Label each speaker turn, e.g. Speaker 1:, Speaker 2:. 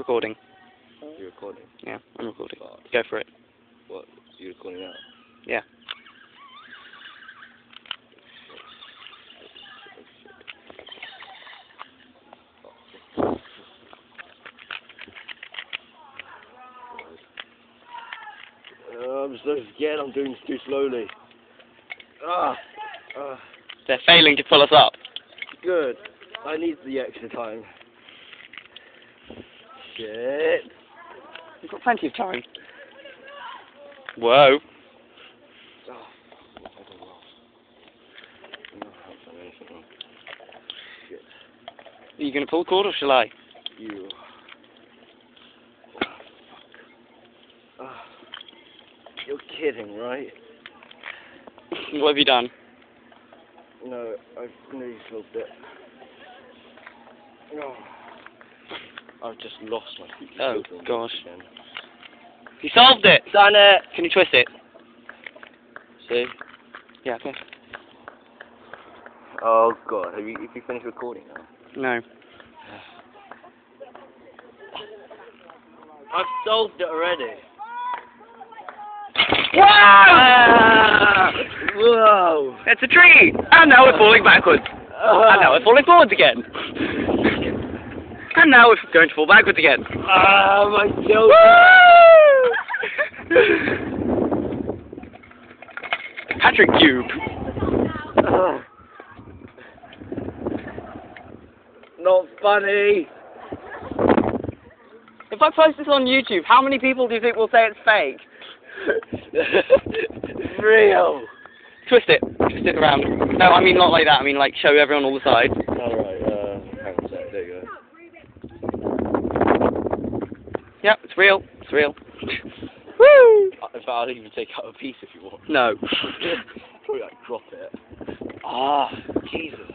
Speaker 1: recording.
Speaker 2: You're recording?
Speaker 1: Yeah, I'm recording.
Speaker 2: But
Speaker 1: Go for it.
Speaker 2: what? You're recording now?
Speaker 1: Yeah.
Speaker 2: I'm so scared. I'm doing this too slowly.
Speaker 1: They're failing to pull us up.
Speaker 2: Good. I need the extra time. Shit.
Speaker 1: We've got plenty of time. Whoa. Are you going to pull the cord or shall I?
Speaker 2: You. You're kidding, right?
Speaker 1: What have you done?
Speaker 2: No, I've nearly solved it. Oh. I've just lost my future.
Speaker 1: Oh,
Speaker 2: children
Speaker 1: gosh.
Speaker 2: again.
Speaker 1: You solved it!
Speaker 2: Done it!
Speaker 1: Can you twist it?
Speaker 2: See?
Speaker 1: Yeah, okay.
Speaker 2: Oh god, have you finished recording now?
Speaker 1: No.
Speaker 2: I've solved it already.
Speaker 1: Whoa!
Speaker 2: Whoa!
Speaker 1: It's a tree! And now we're falling backwards. And now we're falling forwards again. And now we're going to fall backwards again.
Speaker 2: My children!
Speaker 1: Patrick Cube.
Speaker 2: Not funny.
Speaker 1: If I post this on YouTube, how many people do you think will say it's fake?
Speaker 2: It's real.
Speaker 1: Twist it. Twist it around. No, I mean not like that. I mean like show everyone all the sides.
Speaker 2: Alright, hang on a sec. There you go.
Speaker 1: Yep, it's real. It's real.
Speaker 2: Woo! In fact, I'll even take out a piece if you want.
Speaker 1: No.
Speaker 2: Probably like drop it. Jesus.